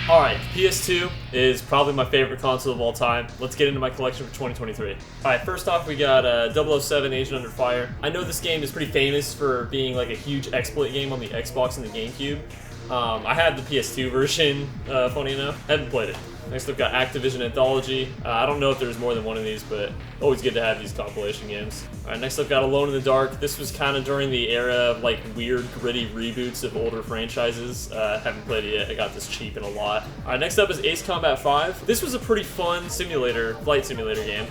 Alright, PS2 is probably my favorite console of all time. Let's get into my collection for 2023. Alright, first off we got 007 Agent Under Fire. I know this game is pretty famous for being like a huge exploit game on the Xbox and the GameCube. I had the PS2 version, funny enough. I haven't played it. Next I've got Activision Anthology. I don't know if there's more than one of these, but always good to have these compilation games. Alright, next I've got Alone in the Dark. This was kind of during the era of like weird, gritty reboots of older franchises. Haven't played it yet. I got this cheap in a lot. Alright, next up is Ace Combat 5. This was a pretty fun flight simulator game.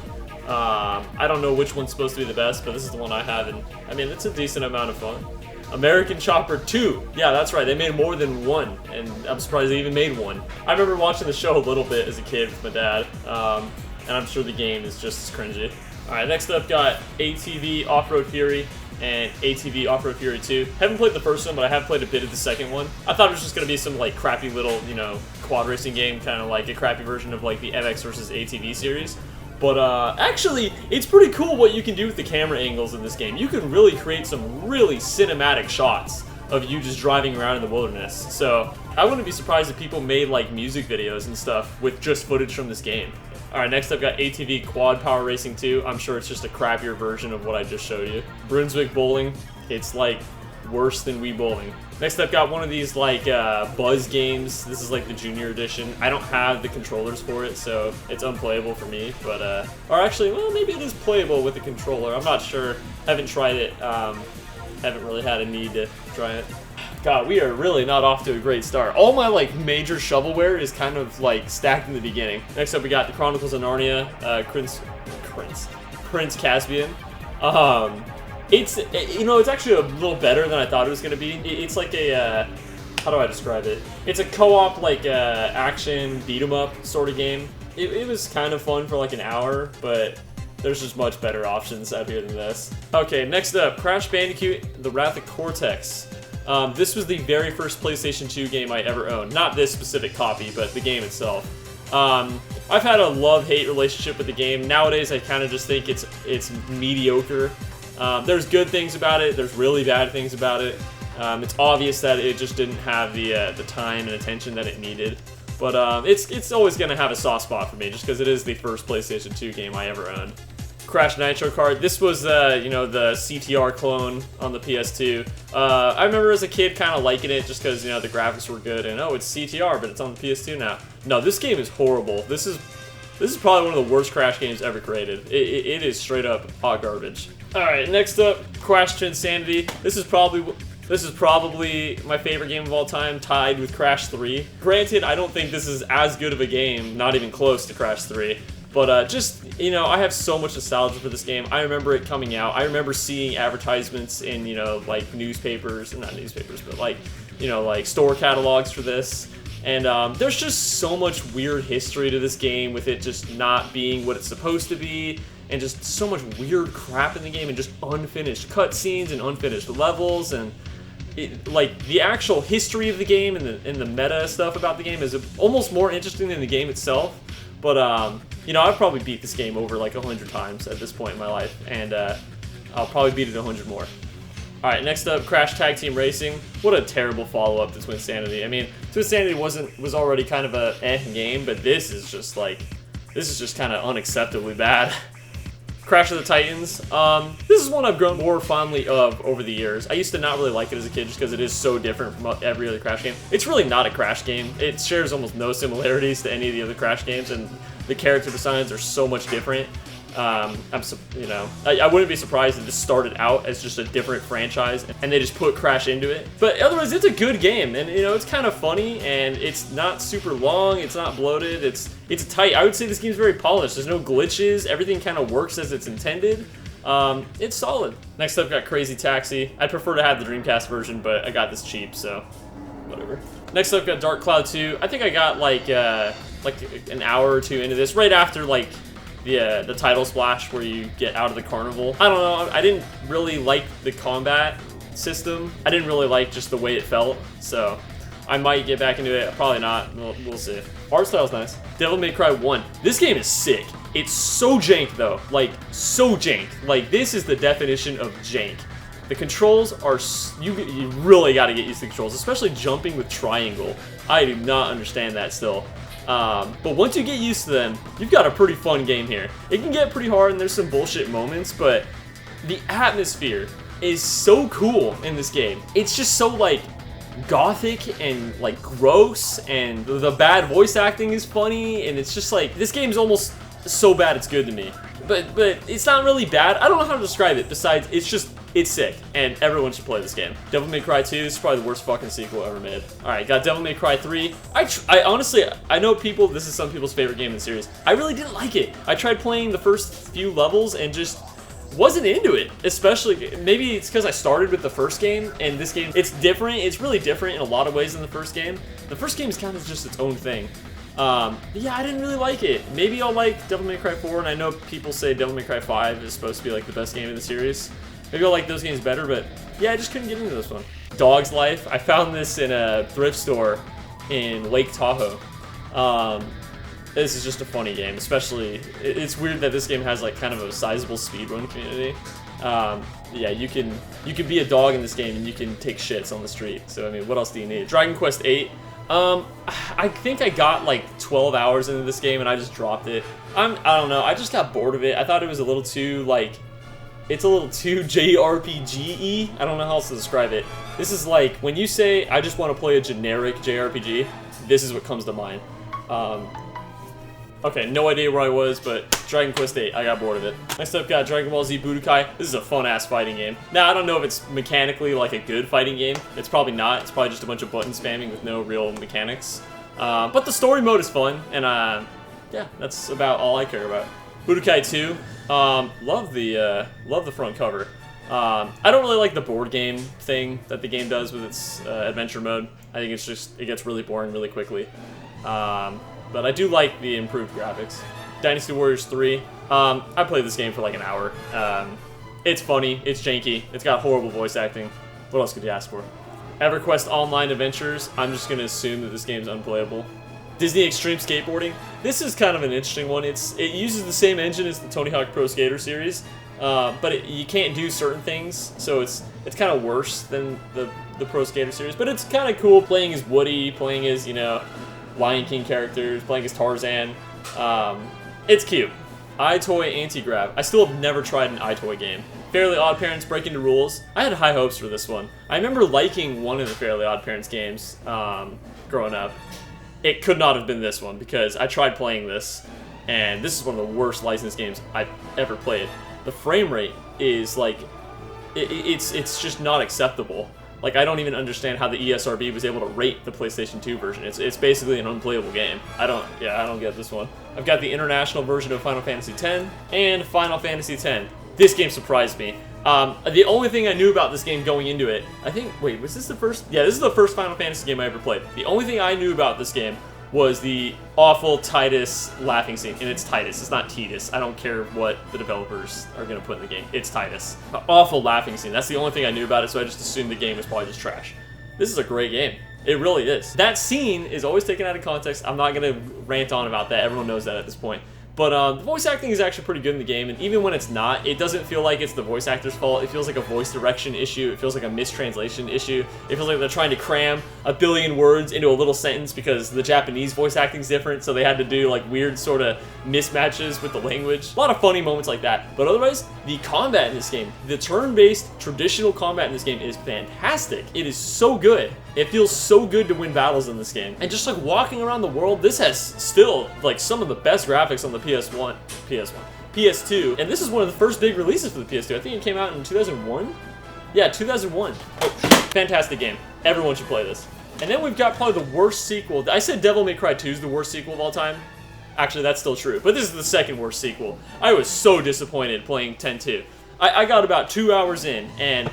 I don't know which one's supposed to be the best, but this is the one I have, and I mean, it's a decent amount of fun. American Chopper 2. Yeah, that's right, they made more than one, and I'm surprised they even made one. I remember watching the show a little bit as a kid with my dad, and I'm sure the game is just as cringy. Alright, next up got ATV Off-Road Fury and ATV Off-Road Fury 2. Haven't played the first one, but I have played a bit of the second one. I thought it was just going to be some like crappy little, you know, quad racing game, kind of like a crappy version of like the MX versus ATV series. But actually, it's pretty cool what you can do with the camera angles in this game. You can really create some really cinematic shots of you just driving around in the wilderness. So I wouldn't be surprised if people made like music videos and stuff with just footage from this game. Alright, next I've got ATV Quad Power Racing 2. I'm sure it's just a crappier version of what I just showed you. Brunswick Bowling. It's like worse than Wii Bowling. Next I've got one of these like Buzz games. This is like the junior edition. I don't have the controllers for it, so it's unplayable for me, but or actually, well, maybe it is playable with the controller. I'm not sure. Haven't tried it. Haven't really had a need to try it. God, we are really not off to a great start. All my like major shovelware is kind of like stacked in the beginning. Next up we got the Chronicles of Narnia, Prince Caspian. It's, you know, it's actually a little better than I thought it was going to be. It's like a, how do I describe it? It's a co-op, like, action beat-em-up sort of game. It was kind of fun for like an hour, but there's just much better options out here than this. Okay, next up, Crash Bandicoot, The Wrath of Cortex. This was the very first PlayStation 2 game I ever owned. Not this specific copy, but the game itself. I've had a love-hate relationship with the game. Nowadays, I kind of just think it's mediocre. There's good things about it, there's really bad things about it. It's obvious that it just didn't have the time and attention that it needed. But it's always going to have a soft spot for me, just because it is the first PlayStation 2 game I ever owned. Crash Nitro Kart. This was, you know, the CTR clone on the PS2. I remember as a kid kind of liking it, just because, you know, the graphics were good, and oh, it's CTR, but it's on the PS2 now. No, this game is horrible. This is probably one of the worst Crash games ever created. It is straight up hot garbage. Alright, next up, Crash to Insanity. This is probably my favorite game of all time, tied with Crash 3. Granted, I don't think this is as good of a game, not even close to Crash 3. But just, you know, I have so much nostalgia for this game. I remember it coming out. I remember seeing advertisements in, you know, like newspapers, not newspapers, but like, you know, like store catalogs for this. And there's just so much weird history to this game, with it just not being what it's supposed to be, and just so much weird crap in the game, and just unfinished cutscenes and unfinished levels, and like the actual history of the game and the meta stuff about the game is almost more interesting than the game itself. But you know, I've probably beat this game over like 100 times at this point in my life, and I'll probably beat it 100 more. Alright, next up, Crash Tag Team Racing. What a terrible follow-up to Twinsanity. I mean, Twinsanity was already kind of a game, but this is just kind of unacceptably bad. Crash of the Titans. This is one I've grown more fondly of over the years. I used to not really like it as a kid just because it is so different from every other Crash game. It's really not a Crash game. It shares almost no similarities to any of the other Crash games, and the character designs are so much different. You know, I wouldn't be surprised if this started out as just a different franchise and they just put Crash into it. But otherwise, it's a good game, and you know, it's kind of funny, and it's not super long, it's not bloated, it's tight. I would say this game's very polished. There's no glitches, everything kind of works as it's intended. It's solid. Next up, I've got Crazy Taxi. I'd prefer to have the Dreamcast version, but I got this cheap, so whatever. Next up, I've got Dark Cloud 2. I think I got like an hour or two into this, right after like the title splash where you get out of the carnival. I don't know, I didn't really like the combat system. I didn't really like just the way it felt, so I might get back into it, probably not, we'll see. Art style's nice. Devil May Cry 1. This game is sick. It's so jank though, like so jank. Like this is the definition of jank. The controls are, you really got to get used to the controls, especially jumping with triangle. I do not understand that still. But once you get used to them, you've got a pretty fun game here. It can get pretty hard and there's some bullshit moments, but the atmosphere is so cool in this game. It's just so like gothic and like gross, and the bad voice acting is funny, and it's just like, this game's almost so bad it's good to me. But it's not really bad. I don't know how to describe it besides it's sick, and everyone should play this game. Devil May Cry 2 is probably the worst fucking sequel ever made. Alright, got Devil May Cry 3. I honestly, I know this is some people's favorite game in the series. I really didn't like it. I tried playing the first few levels and just wasn't into it. Especially, maybe it's because I started with the first game, and this game, it's different. It's really different in a lot of ways than the first game. The first game is kind of just its own thing. But yeah, I didn't really like it. Maybe I'll like Devil May Cry 4, and I know people say Devil May Cry 5 is supposed to be like the best game in the series. Maybe I'll like those games better, but yeah, I just couldn't get into this one. Dog's Life. I found this in a thrift store in Lake Tahoe. This is just a funny game, especially, it's weird that this game has like kind of a sizable speedrun community. Yeah, you can be a dog in this game and you can take shits on the street. So I mean, what else do you need? Dragon Quest 8. I think I got like 12 hours into this game and I just dropped it. I don't know, I just got bored of it. I thought it was a little too like, it's a little too JRPG-y. I don't know how else to describe it. This is like, when you say, I just want to play a generic JRPG, this is what comes to mind. Okay, no idea where I was, but Dragon Quest 8, I got bored of it. Next up, got Dragon Ball Z Budokai. This is a fun-ass fighting game. Now, I don't know if it's mechanically like a good fighting game. It's probably not. It's probably just a bunch of button spamming with no real mechanics. But the story mode is fun, and yeah, that's about all I care about. Budokai 2, love the front cover. I don't really like the board game thing that the game does with its adventure mode. I think it's just, it gets really boring really quickly. But I do like the improved graphics. Dynasty Warriors 3. I played this game for like an hour. It's funny, it's janky, it's got horrible voice acting. What else could you ask for? EverQuest Online Adventures. I'm just gonna assume that this game's unplayable. Disney Extreme Skateboarding. This is kind of an interesting one. It uses the same engine as the Tony Hawk Pro Skater series, but you can't do certain things, so it's kind of worse than the Pro Skater series. But it's kind of cool playing as Woody, playing as, you know, Lion King characters, playing as Tarzan. It's cute. iToy Anti-Grab. I still have never tried an iToy game. Fairly Odd Parents Breaking the Rules. I had high hopes for this one. I remember liking one of the Fairly Odd Parents games growing up. It could not have been this one because I tried playing this, and this is one of the worst licensed games I've ever played. The frame rate is like, it's just not acceptable. Like, I don't even understand how the ESRB was able to rate the PlayStation 2 version. It's basically an unplayable game. I don't get this one. I've got the international version of Final Fantasy X and Final Fantasy X. This game surprised me. The only thing I knew about this game going into it, I think, wait, was this the first? Yeah, this is the first Final Fantasy game I ever played. The only thing I knew about this game was the awful Titus laughing scene, and it's Titus, it's not Titus. I don't care what the developers are going to put in the game, it's Titus. An awful laughing scene, that's the only thing I knew about it, so I just assumed the game was probably just trash. This is a great game. It really is. That scene is always taken out of context. I'm not going to rant on about that, everyone knows that at this point. But the voice acting is actually pretty good in the game, and even when it's not, it doesn't feel like it's the voice actor's fault. It feels like a voice direction issue. It feels like a mistranslation issue. It feels like they're trying to cram a billion words into a little sentence because the Japanese voice acting is different, so they had to do like weird sort of mismatches with the language. A lot of funny moments like that. But otherwise, the combat in this game, the turn-based traditional combat in this game is fantastic. It is so good. It feels so good to win battles in this game. And just like walking around the world, this has still like some of the best graphics on the PS2. And this is one of the first big releases for the PS2. I think it came out in 2001? Yeah, 2001. Oh, fantastic game. Everyone should play this. And then we've got probably the worst sequel. I said Devil May Cry 2 is the worst sequel of all time. Actually, that's still true. But this is the second worst sequel. I was so disappointed playing 10-2. I got about 2 hours in, and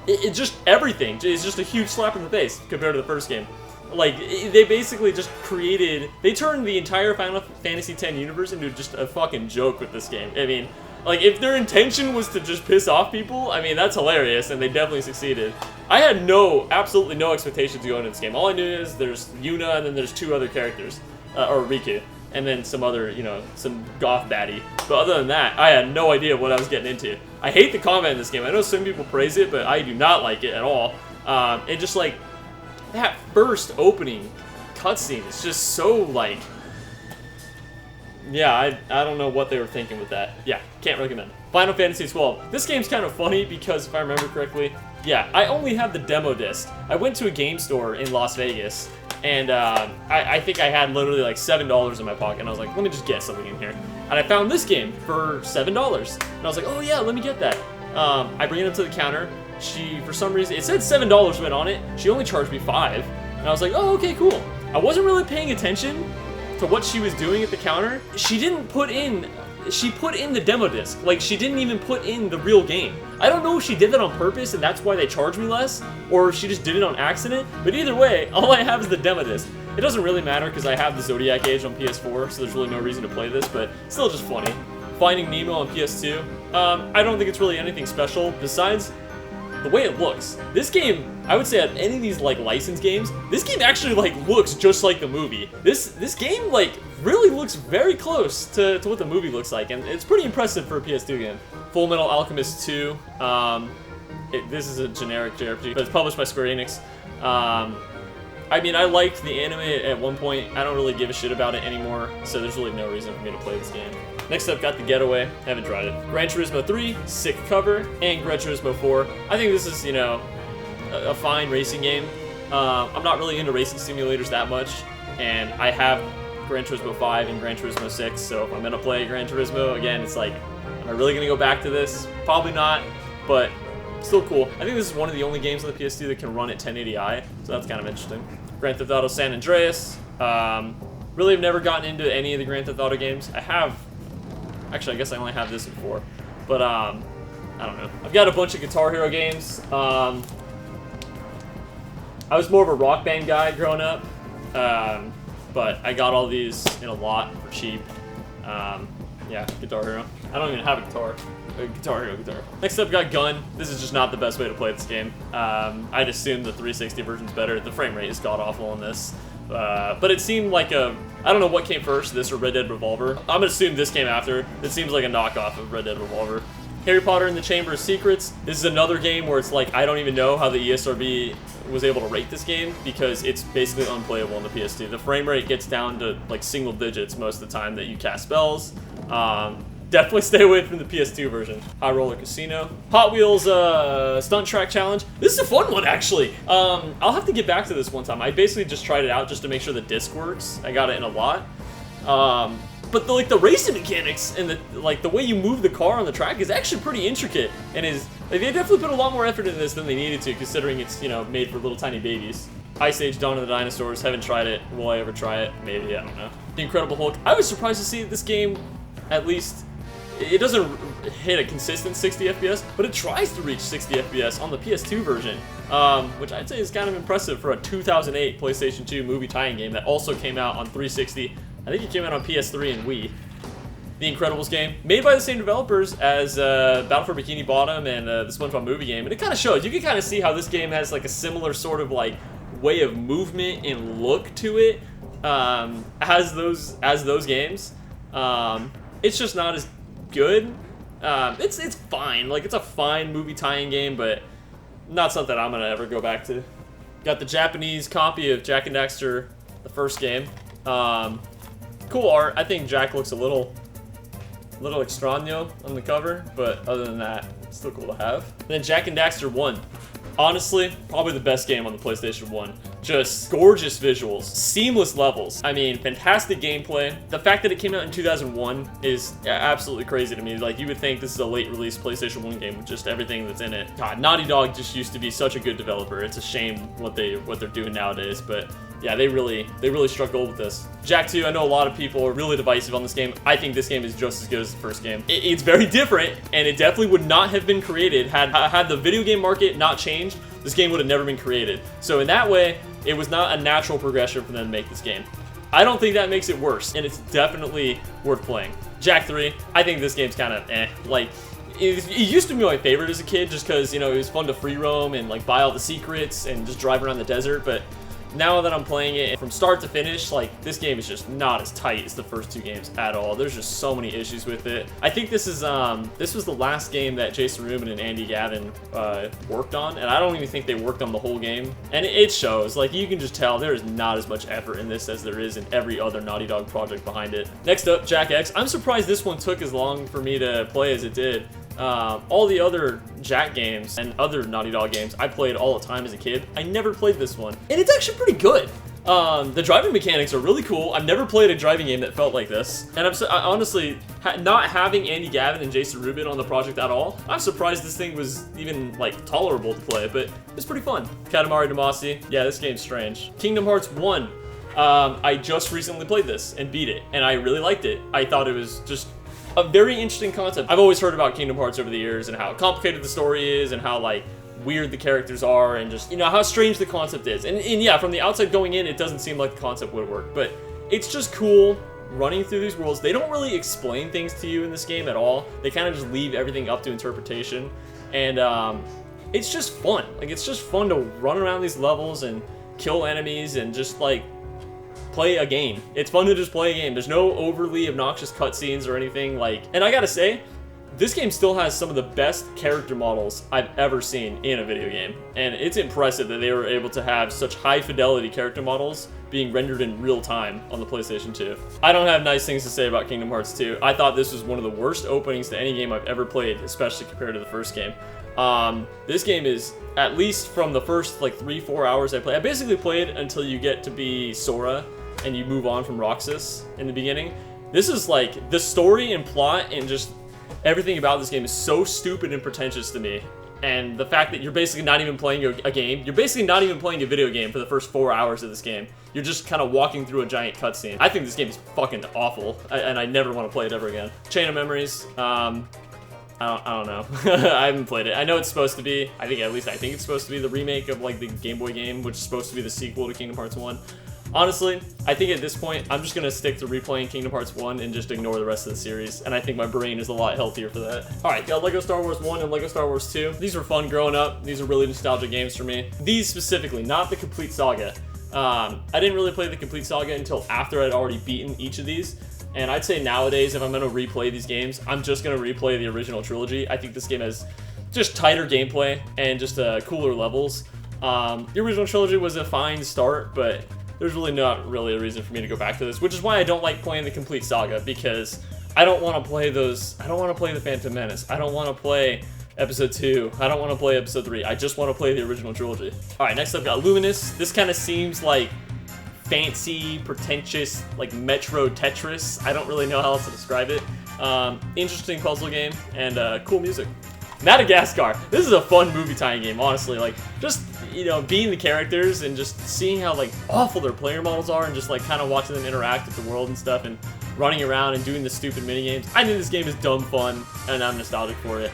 it just, everything is just a huge slap in the face compared to the first game. Like, they basically just they turned the entire Final Fantasy X universe into just a fucking joke with this game. I mean, like, if their intention was to just piss off people, I mean, that's hilarious, and they definitely succeeded. I had absolutely no expectations going into this game. All I knew is there's Yuna, and then there's two other characters, or Riku. and then some other, you know, some goth baddie. But other than that, I had no idea what I was getting into. I hate the combat in this game. I know some people praise it, but I do not like it at all. And just like that first opening cutscene, it's just so like, yeah, I don't know what they were thinking with that. Yeah, can't recommend. Final Fantasy XII. This game's kind of funny because if I remember correctly, yeah, I only have the demo disc. I went to a game store in Las Vegas, and I think I had literally like $7 in my pocket, and I was like, let me just get something in here. And I found this game for $7, and I was like, oh yeah, let me get that. I bring it up to the counter. She, for some reason, it said $7 went on it. She only charged me $5, and I was like, oh, okay, cool. I wasn't really paying attention to what she was doing at the counter. She didn't put in, she put in the demo disc. Like, she didn't even put in the real game. I don't know if she did that on purpose and that's why they charged me less, or if she just did it on accident, but either way, all I have is the demo disc. It doesn't really matter because I have the Zodiac Age on PS4, so there's really no reason to play this, but still just funny. Finding Nemo on PS2, I don't think it's really anything special besides the way it looks. This game, I would say at any of these like licensed games, this game actually like looks just like the movie. This game like really looks very close to what the movie looks like, and it's pretty impressive for a PS2 game. Full Metal Alchemist 2. This is a generic JRPG, but it's published by Square Enix. I mean, I liked the anime at one point. I don't really give a shit about it anymore, so there's really no reason for me to play this game. Next up, got The Getaway. Haven't tried it. Gran Turismo 3, sick cover, and Gran Turismo 4. I think this is, you know, a fine racing game. I'm not really into racing simulators that much, and I have Gran Turismo 5 and Gran Turismo 6, so if I'm gonna play Gran Turismo, again, it's like, am I really gonna go back to this? Probably not, but still cool. I think this is one of the only games on the PS2 that can run at 1080i, so that's kind of interesting. Grand Theft Auto San Andreas. Really have never gotten into any of the Grand Theft Auto games. I have, actually I guess I only have this before, but I don't know. I've got a bunch of Guitar Hero games. I was more of a Rock Band guy growing up, but I got all these in a lot for cheap. Yeah, Guitar Hero. I don't even have a guitar. Guitar Hero guitar. Next up, got Gun. This is just not the best way to play this game. I'd assume the 360 version's better. The frame rate is god-awful on this. But it seemed like a... I don't know what came first, this or Red Dead Revolver. I'm gonna assume this came after. It seems like a knockoff of Red Dead Revolver. Harry Potter and the Chamber of Secrets. This is another game where it's like, I don't even know how the ESRB was able to rate this game because it's basically unplayable on the PS2. The frame rate gets down to like single digits most of the time that you cast spells. Definitely stay away from the PS2 version. High Roller Casino. Hot Wheels Stunt Track Challenge. This is a fun one, actually. I'll have to get back to this one time. I basically just tried it out just to make sure the disc works. I got it in a lot. But the racing mechanics and the way you move the car on the track is actually pretty intricate, and they definitely put a lot more effort into this than they needed to, considering it's, you know, made for little tiny babies. Ice Age: Dawn of the Dinosaurs. Haven't tried it. Will I ever try it? Maybe. I don't know. The Incredible Hulk. I was surprised to see this game, at least, it doesn't hit a consistent 60 FPS, but it tries to reach 60 FPS on the PS2 version, which I'd say is kind of impressive for a 2008 PlayStation 2 movie tie-in game that also came out on 360. I think it came out on PS3 and Wii. The Incredibles game, made by the same developers as Battle for Bikini Bottom and the SpongeBob movie game, and it kind of shows. You can kind of see how this game has like a similar sort of like way of movement and look to it as those games. It's just not as good. It's fine. Like, it's a fine movie tie-in game, but not something I'm gonna ever go back to. Got the Japanese copy of Jak and Daxter, the first game. Cool art. I think Jack looks a little extraño on the cover, but other than that, it's still cool to have. And then Jak and Daxter 1. Honestly, probably the best game on the PlayStation 1. Just gorgeous visuals, seamless levels. I mean, fantastic gameplay. The fact that it came out in 2001 is absolutely crazy to me. Like, you would think this is a late release PlayStation 1 game with just everything that's in it. God, Naughty Dog just used to be such a good developer. It's a shame what they're doing nowadays, but yeah, they really struck gold with this. Jak 2, I know a lot of people are really divisive on this game. I think this game is just as good as the first game. It's very different, and it definitely would not have been created had the video game market not changed. This game would have never been created. So in that way, it was not a natural progression for them to make this game. I don't think that makes it worse, and it's definitely worth playing. Jak 3, I think this game's kind of eh. Like, it used to be my favorite as a kid just because, you know, it was fun to free roam and like buy all the secrets and just drive around the desert, but now that I'm playing it from start to finish, like, this game is just not as tight as the first 2 games at all. There's just so many issues with it. I think this was the last game that Jason Rubin and Andy Gavin worked on, and I don't even think they worked on the whole game. And it shows. Like, you can just tell there is not as much effort in this as there is in every other Naughty Dog project behind it. Next up, Jak X. I'm surprised this one took as long for me to play as it did. All the other Jak games and other Naughty Dog games I played all the time as a kid, I never played this one. And it's actually pretty good. The driving mechanics are really cool. I've never played a driving game that felt like this. And I honestly, not having Andy Gavin and Jason Rubin on the project at all, I'm surprised this thing was even, like, tolerable to play, but it's pretty fun. Katamari Damacy. Yeah, this game's strange. Kingdom Hearts 1. I just recently played this and beat it, and I really liked it. I thought it was just a very interesting concept. I've always heard about Kingdom Hearts over the years and how complicated the story is and how, like, weird the characters are and just, you know, how strange the concept is. And yeah, from the outside going in, it doesn't seem like the concept would work, but it's just cool running through these worlds. They don't really explain things to you in this game at all. They kind of just leave everything up to interpretation. And it's just fun. Like, it's just fun to run around these levels and kill enemies and just, like, play a game. It's fun to just play a game. There's no overly obnoxious cutscenes or anything, like, and I gotta say, this game still has some of the best character models I've ever seen in a video game. And it's impressive that they were able to have such high fidelity character models being rendered in real time on the PlayStation 2. I don't have nice things to say about Kingdom Hearts 2. I thought this was one of the worst openings to any game I've ever played, especially compared to the first game. This game is, at least from the first, like, 3-4 hours I played, I basically played until you get to be Sora and you move on from Roxas in the beginning. This is, like, the story and plot and just everything about this game is so stupid and pretentious to me. And the fact that you're basically not even playing a game, you're basically not even playing a video game for the first 4 hours of this game. You're just kind of walking through a giant cutscene. I think this game is fucking awful, and I never want to play it ever again. Chain of Memories, I don't know. I haven't played it. I know it's supposed to be, I think it's supposed to be the remake of, like, the Game Boy game, which is supposed to be the sequel to Kingdom Hearts 1. Honestly, I think at this point, I'm just going to stick to replaying Kingdom Hearts 1 and just ignore the rest of the series, and I think my brain is a lot healthier for that. Alright, got LEGO Star Wars 1 and LEGO Star Wars 2. These were fun growing up. These are really nostalgic games for me. These specifically, not the complete saga. I didn't really play the complete saga until after I'd already beaten each of these, and I'd say nowadays, if I'm going to replay these games, I'm just going to replay the original trilogy. I think this game has just tighter gameplay and just cooler levels. The original trilogy was a fine start, but there's really not really a reason for me to go back to this, which is why I don't like playing the complete saga, because I don't want to play those. I don't want to play the Phantom Menace. I don't want to play Episode 2. I don't want to play Episode 3. I just want to play the original trilogy. Alright, next up, got Luminous. This kind of seems like fancy, pretentious, like Metro Tetris. I don't really know how else to describe it. Interesting puzzle game, and cool music. Madagascar. This is a fun movie tying game, honestly. Like, just, you know, being the characters and just seeing how, like, awful their player models are and just, like, kind of watching them interact with the world and stuff and running around and doing the stupid minigames. I think this game is dumb fun, and I'm nostalgic for it.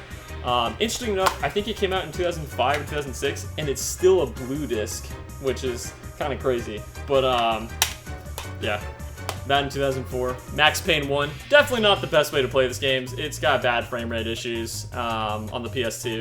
Interesting enough, I think it came out in 2005 or 2006, and it's still a blue disc, which is kind of crazy. But, yeah. That in 2004. Max Payne 1. Definitely not the best way to play this game. It's got bad frame rate issues on the PS2.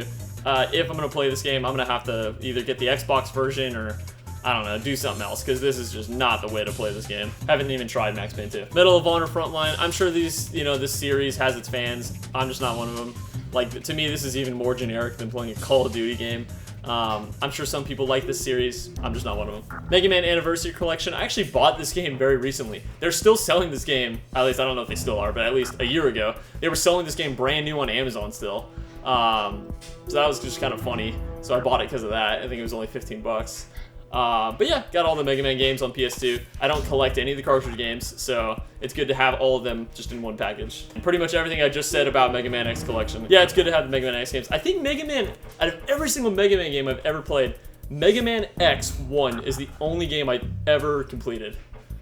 If I'm going to play this game, I'm going to have to either get the Xbox version or, I don't know, do something else, because this is just not the way to play this game. Haven't even tried Max Payne 2. Medal of Honor Frontline. I'm sure these, you know, this series has its fans. I'm just not one of them. Like, to me, this is even more generic than playing a Call of Duty game. I'm sure some people like this series. I'm just not one of them. Mega Man Anniversary Collection. I actually bought this game very recently. They're still selling this game. At least, I don't know if they still are, but at least a year ago, they were selling this game brand new on Amazon still. So that was just kind of funny. So I bought it because of that. I think it was only 15 bucks. But yeah, got all the Mega Man games on PS2. I don't collect any of the cartridge games, so it's good to have all of them just in one package. And pretty much everything I just said about Mega Man X Collection. Yeah, it's good to have the Mega Man X games. I think Mega Man, out of every single Mega Man game I've ever played, Mega Man X1 is the only game I've ever completed.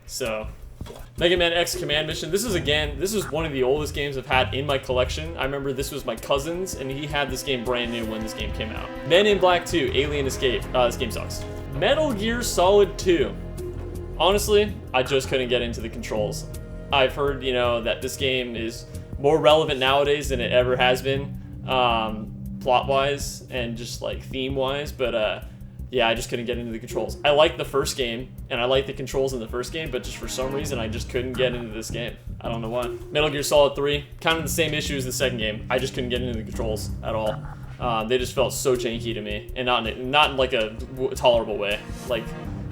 So, Mega Man X Command Mission. This is one of the oldest games I've had in my collection. I remember this was my cousin's, and he had this game brand new when this game came out. Men in Black 2, Alien Escape. This game sucks. Metal Gear Solid 2. Honestly, I just couldn't get into the controls. I've heard, you know, that this game is more relevant nowadays than it ever has been, plot-wise and just, like, theme-wise, but yeah, I just couldn't get into the controls. I liked the first game, and I liked the controls in the first game, but just for some reason, I just couldn't get into this game. I don't know why. Metal Gear Solid 3, kind of the same issue as the second game. I just couldn't get into the controls at all. They just felt so janky to me, and not in like a tolerable way. Like,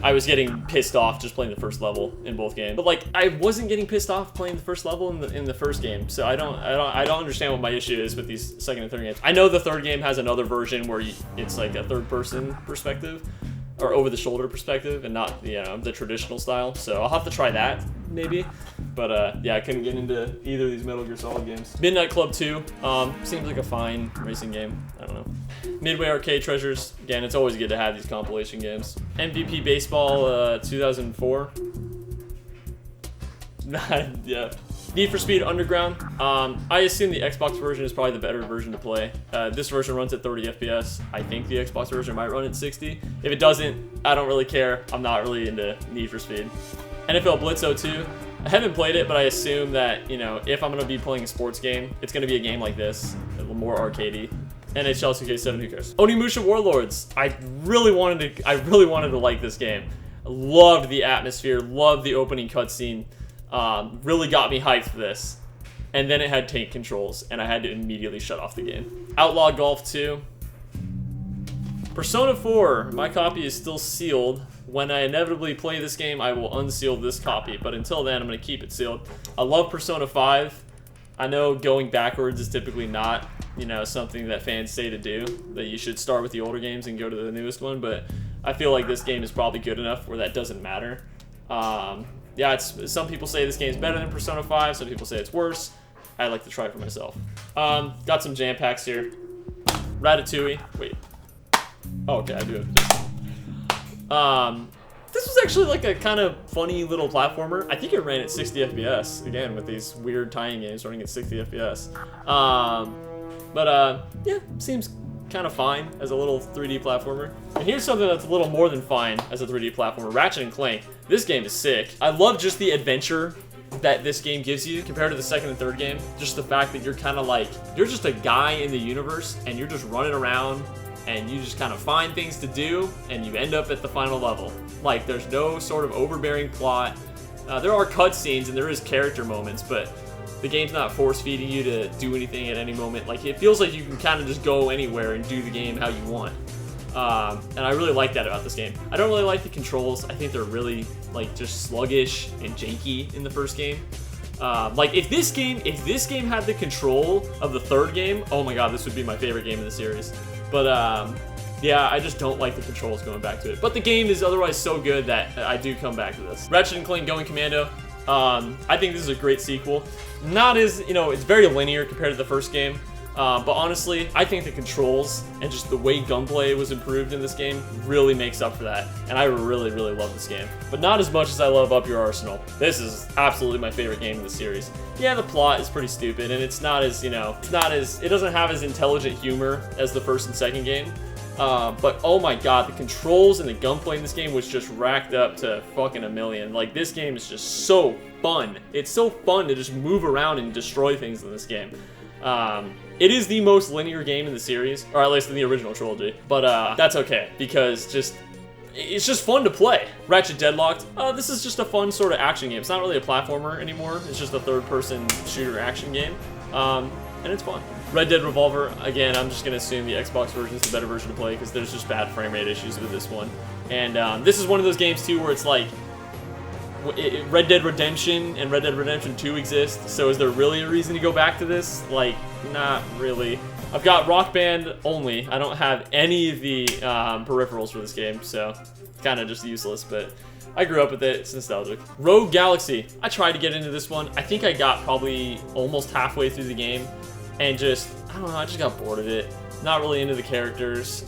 I was getting pissed off just playing the first level in both games. But like, I wasn't getting pissed off playing the first level in the first game. So I don't understand what my issue is with these second and third games. I know the third game has another version where it's like a third person perspective or over the shoulder perspective and not, you know, the traditional style. So I'll have to try that maybe. But yeah, I couldn't get into either of these Metal Gear Solid games. Midnight Club 2 seems like a fine racing game. I don't know. Midway Arcade Treasures. Again, it's always good to have these compilation games. MVP Baseball 2004. Yeah. Need for Speed Underground. I assume the Xbox version is probably the better version to play. This version runs at 30 FPS. I think the Xbox version might run at 60. If it doesn't, I don't really care. I'm not really into Need for Speed. NFL Blitz 02. I haven't played it, but I assume that, you know, if I'm going to be playing a sports game, it's going to be a game like this, a little more arcadey. NHL 2K7, who cares? Onimusha Warlords. I really wanted to like this game. Loved the atmosphere, loved the opening cutscene. Really got me hyped for this. And then it had tank controls, and I had to immediately shut off the game. Outlaw Golf 2. Persona 4. My copy is still sealed. When I inevitably play this game, I will unseal this copy. But until then, I'm going to keep it sealed. I love Persona 5. I know going backwards is typically not, you know, something that fans say to do. That you should start with the older games and go to the newest one. But I feel like this game is probably good enough where that doesn't matter. Yeah, some people say this game's better than Persona 5. Some people say it's worse. I'd like to try it for myself. Got some jam packs here. Ratatouille. Wait. Oh, okay, I do have this. This was actually like a kind of funny little platformer. I think it ran at 60 FPS, again, with these weird tie-in games running at 60 FPS. Yeah, seems kind of fine as a little 3D platformer. And here's something that's a little more than fine as a 3D platformer. Ratchet and Clank. This game is sick. I love just the adventure that this game gives you compared to the second and third game. Just the fact that you're kind of like, you're just a guy in the universe and you're just running around and you just kind of find things to do and you end up at the final level. Like, there's no sort of overbearing plot. There are cutscenes and there is character moments, but the game's not force-feeding you to do anything at any moment. Like, it feels like you can kind of just go anywhere and do the game how you want. And I really like that about this game. I don't really like the controls. I think they're really, like, just sluggish and janky in the first game. Like, if this game had the control of the third game, oh my god, this would be my favorite game in the series. But, yeah, I just don't like the controls going back to it. But the game is otherwise so good that I do come back to this. Ratchet and Clank Going Commando. I think this is a great sequel. Not as, you know, it's very linear compared to the first game. But honestly, I think the controls and just the way gunplay was improved in this game really makes up for that. And I really, really love this game. But not as much as I love Up Your Arsenal. This is absolutely my favorite game in the series. Yeah, the plot is pretty stupid, and it's not as, you know, it doesn't have as intelligent humor as the first and second game. But oh my god, the controls and the gunplay in this game was just racked up to fucking a million. Like, this game is just so fun. It's so fun to just move around and destroy things in this game. It is the most linear game in the series, or at least in the original trilogy, but that's okay, because it's just fun to play. Ratchet Deadlocked, this is just a fun sort of action game. It's not really a platformer anymore, it's just a third-person shooter action game, and it's fun. Red Dead Revolver, again, I'm just going to assume the Xbox version is the better version to play, because there's just bad frame rate issues with this one. And this is one of those games, too, where it's like, Red Dead Redemption and Red Dead Redemption 2 exist, so is there really a reason to go back to this? Like, not really. I've got Rock Band only. I don't have any of the peripherals for this game, so it's kind of just useless, but I grew up with it. It's nostalgic. Rogue Galaxy. I tried to get into this one. I think I got probably almost halfway through the game, and just, I don't know, I just got bored of it. Not really into the characters.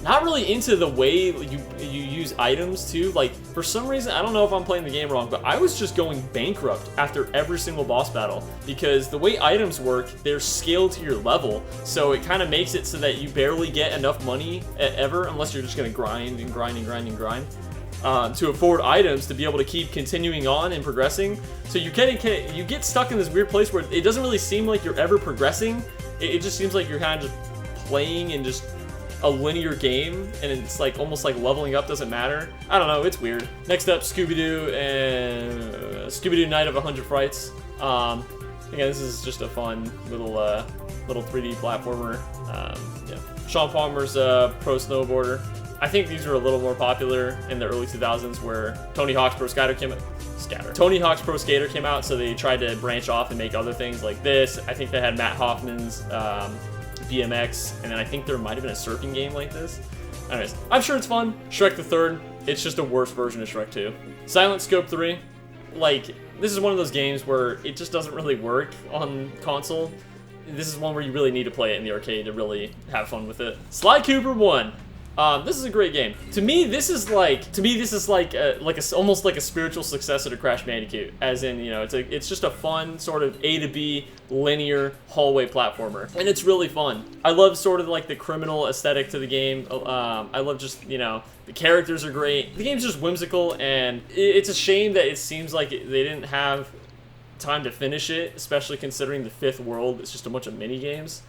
Not really into the way you use items, too. Like, for some reason, I don't know if I'm playing the game wrong, but I was just going bankrupt after every single boss battle. Because the way items work, they're scaled to your level. So it kind of makes it so that you barely get enough money ever, unless you're just going to grind and grind and grind and grind, to afford items to be able to keep continuing on and progressing. So you get stuck in this weird place where it doesn't really seem like you're ever progressing. It just seems like you're kind of just playing and just a linear game, and it's like almost like leveling up doesn't matter. I don't know, it's weird. Next up, Scooby-Doo and Scooby-Doo Night of 100 Frights. Again, this is just a fun little 3D platformer. Yeah. Sean Palmer's Pro Snowboarder. I think these were a little more popular in the early 2000s, where Tony Hawk's Pro Skater came out. Tony Hawk's Pro Skater came out, so they tried to branch off and make other things like this. I think they had Matt Hoffman's BMX, and then I think there might have been a surfing game like this. Anyways, I'm sure it's fun. Shrek the Third, it's just a worse version of Shrek 2. Silent Scope 3, like, this is one of those games where it just doesn't really work on console. This is one where you really need to play it in the arcade to really have fun with it. Sly Cooper 1. This is a great game. To me, this is like almost like a spiritual successor to Crash Bandicoot. As in, you know, it's just a fun sort of A to B linear hallway platformer, and it's really fun. I love sort of like the criminal aesthetic to the game. I love just, you know, the characters are great. The game's just whimsical, and it's a shame that it seems like they didn't have time to finish it, especially considering the fifth world is just a bunch of mini games.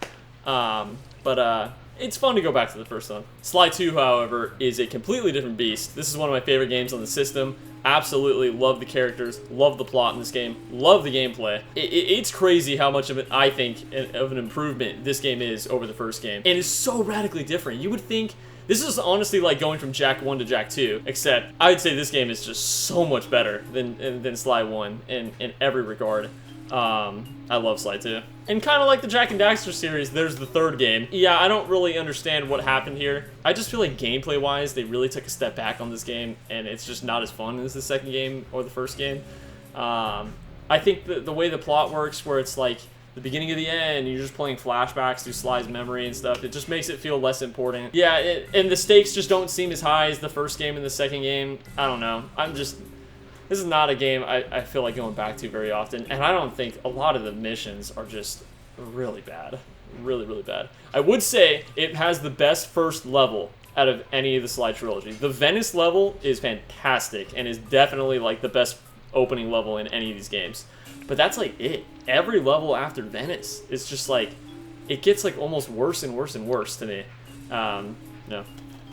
It's fun to go back to the first one. Sly 2, however, is a completely different beast. This is one of my favorite games on the system. Absolutely love the characters, love the plot in this game, love the gameplay. It's crazy how much of it, I think, of an improvement this game is over the first game. And it's so radically different. You would think, this is honestly like going from Jak 1 to Jak 2, except I would say this game is just so much better than Sly 1 in every regard. I love Sly 2. And kind of like the Jak and Daxter series, there's the third game. Yeah, I don't really understand what happened here. I just feel like gameplay-wise, they really took a step back on this game, and it's just not as fun as the second game or the first game. I think the way the plot works, where it's like the beginning of the end, you're just playing flashbacks through Sly's memory and stuff, it just makes it feel less important. Yeah, and the stakes just don't seem as high as the first game and the second game. I don't know. This is not a game I feel like going back to very often, and I don't think a lot of the missions are just really bad. Really, really bad. I would say it has the best first level out of any of the Sly trilogy. The Venice level is fantastic, and is definitely like the best opening level in any of these games. But that's like it. Every level after Venice is just like, it gets like almost worse and worse and worse to me. No.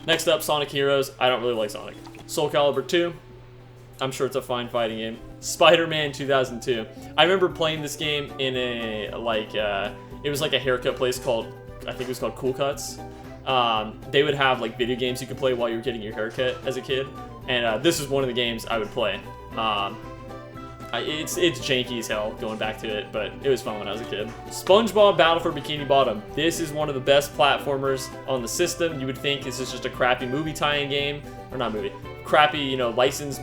Next up, Sonic Heroes. I don't really like Sonic. Soul Calibur 2. I'm sure it's a fine fighting game. Spider-Man 2002. I remember playing this game in a, it was like a haircut place called, I think it was called Cool Cuts. They would have like video games you could play while you were getting your haircut as a kid. And this is one of the games I would play. It's janky as hell going back to it, but it was fun when I was a kid. SpongeBob Battle for Bikini Bottom. This is one of the best platformers on the system. You would think this is just a crappy movie tie-in game, or not movie, crappy, you know, licensed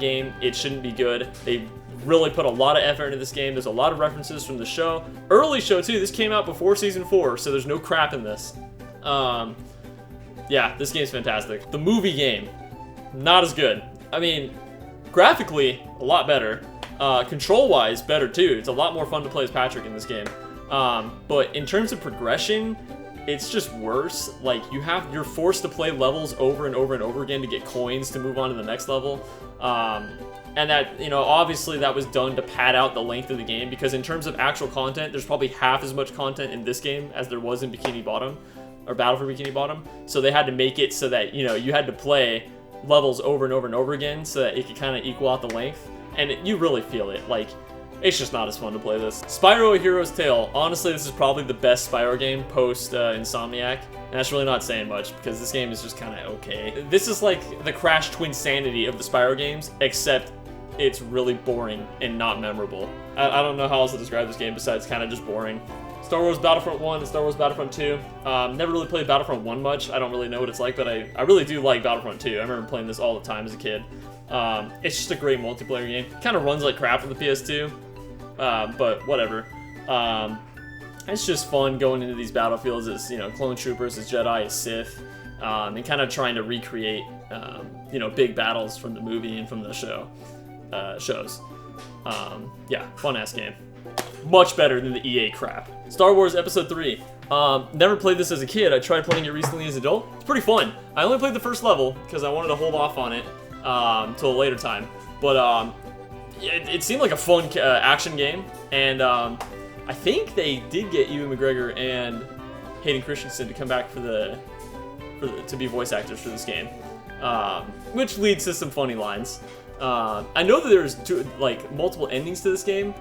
game. It shouldn't be good. They really put a lot of effort into this game. There's a lot of references from the show. Early show too. This came out before season 4, so there's no crap in this. Yeah, this game's fantastic. The movie game, not as good. I mean, graphically, a lot better. Control-wise, better too. It's a lot more fun to play as Patrick in this game. But in terms of progression, it's just worse. Like, you're forced to play levels over and over and over again to get coins to move on to the next level. And that, you know, obviously that was done to pad out the length of the game, because in terms of actual content, there's probably half as much content in this game as there was in Bikini Bottom, or Battle for Bikini Bottom. So they had to make it so that, you know, you had to play levels over and over and over again so that it could kind of equal out the length. And you really feel it. Like, it's just not as fun to play this. Spyro A Hero's Tale. Honestly, this is probably the best Spyro game post Insomniac. And that's really not saying much, because this game is just kind of okay. This is like the Crash Twinsanity of the Spyro games, except it's really boring and not memorable. I don't know how else to describe this game besides kind of just boring. Star Wars Battlefront 1 and Star Wars Battlefront 2. Never really played Battlefront 1 much. I don't really know what it's like, but I really do like Battlefront 2. I remember playing this all the time as a kid. It's just a great multiplayer game. Kind of runs like crap on the PS2, but whatever. It's just fun going into these battlefields as, you know, clone troopers, as Jedi, as Sith, and kind of trying to recreate, you know, big battles from the movie and from the shows. Yeah, fun-ass game. Much better than the EA crap. Star Wars Episode 3. Never played this as a kid. I tried playing it recently as an adult. It's pretty fun. I only played the first level because I wanted to hold off on it till a later time. But it seemed like a fun action game. And I think they did get Ewan McGregor and Hayden Christensen to come back for the to be voice actors for this game, which leads to some funny lines. I know that there's multiple endings to this game.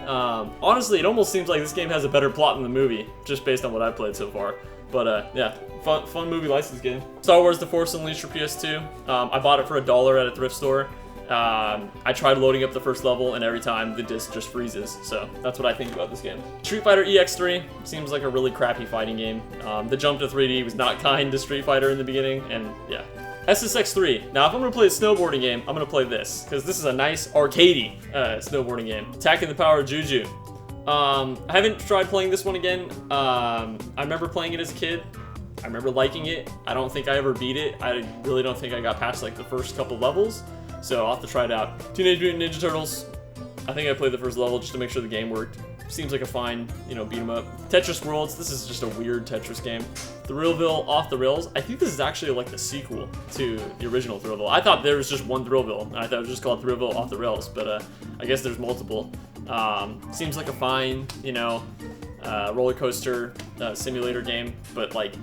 Honestly, it almost seems like this game has a better plot than the movie, just based on what I've played so far. But yeah, fun movie license game. Star Wars: The Force Unleashed for PS2. I bought it for $1 at a thrift store. I tried loading up the first level, and every time the disc just freezes. So that's what I think about this game. Street Fighter EX3 seems like a really crappy fighting game. The jump to 3D was not kind to Street Fighter in the beginning, and yeah. SSX3. Now, if I'm gonna play a snowboarding game, I'm gonna play this, because this is a nice arcadey snowboarding game. Attacking the Power of Juju. I haven't tried playing this one again. I remember playing it as a kid. I remember liking it. I don't think I ever beat it. I really don't think I got past like the first couple levels. So I'll have to try it out. Teenage Mutant Ninja Turtles. I think I played the first level just to make sure the game worked. Seems like a fine, beat 'em up. Tetris Worlds. This is just a weird Tetris game. Thrillville Off the Rails. I think this is actually like the sequel to the original Thrillville. I thought there was just one Thrillville, and I thought it was just called Thrillville Off the Rails, but I guess there's multiple. Seems like a fine, roller coaster simulator game, but like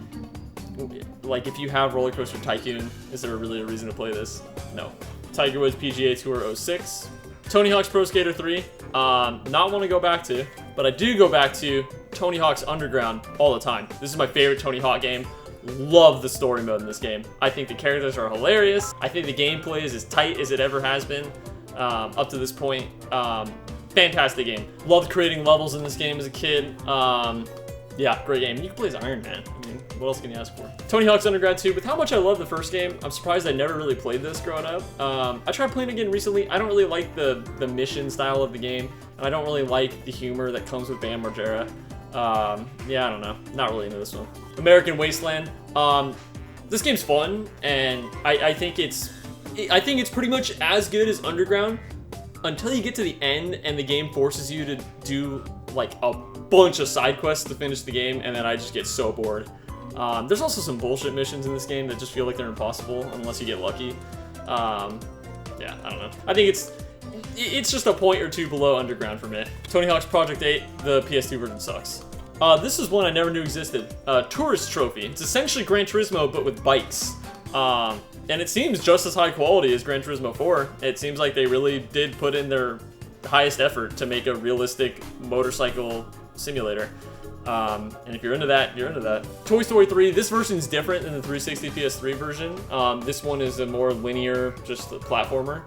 if you have Roller Coaster Tycoon, is there really a reason to play this? No. Tiger Woods PGA Tour 06. Tony Hawk's Pro Skater 3. Not want to go back to, but I do go back to Tony Hawk's Underground all the time. This is my favorite Tony Hawk game. Love the story mode in this game. I think the characters are hilarious. I think the gameplay is as tight as it ever has been up to this point. Fantastic game. Loved creating levels in this game as a kid. Yeah, great game. You can play as Iron Man. I mean, what else can you ask for? Tony Hawk's Underground 2. With how much I love the first game, I'm surprised I never really played this growing up. I tried playing it again recently. I don't really like the mission style of the game, and I don't really like the humor that comes with Bam Margera. Yeah, I don't know. Not really into this one. American Wasteland. This game's fun, and I think it's pretty much as good as Underground until you get to the end and the game forces you to do like a bunch of side quests to finish the game, and then I just get so bored. There's also some bullshit missions in this game that just feel like they're impossible unless you get lucky. Yeah, I don't know. I think it's just a point or two below Underground for me. Tony Hawk's Project 8, the PS2 version sucks. This is one I never knew existed. Tourist Trophy. It's essentially Gran Turismo, but with bikes. And it seems just as high quality as Gran Turismo 4. It seems like they really did put in their highest effort to make a realistic motorcycle simulator. And if you're into that, you're into that. Toy Story 3, this version is different than the 360 PS3 version. This one is a more linear, just a platformer.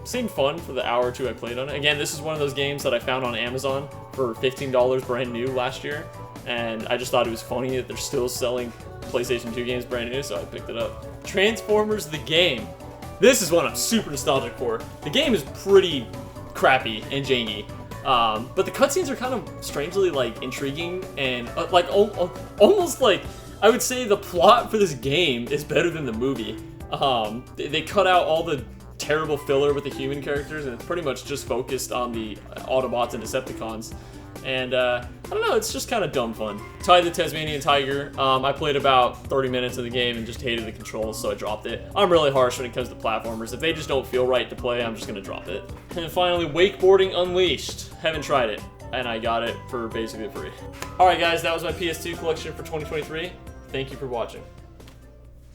Same fun for the hour or two I played on it. Again, this is one of those games that I found on Amazon for $15 brand new last year. And I just thought it was funny that they're still selling PlayStation 2 games brand new, so I picked it up. Transformers the game. This is one I'm super nostalgic for. The game is pretty crappy and janky. But the cutscenes are kind of strangely like intriguing and like almost like I would say the plot for this game is better than the movie. They cut out all the terrible filler with the human characters, and it's pretty much just focused on the Autobots and Decepticons. And I don't know, it's just kind of dumb fun. Ty the Tasmanian Tiger. I played about 30 minutes of the game and just hated the controls, so I dropped it. I'm really harsh when it comes to platformers. If they just don't feel right to play, I'm just gonna drop it. And finally, Wakeboarding Unleashed. Haven't tried it, and I got it for basically free. All right, guys, that was my PS2 collection for 2023. Thank you for watching.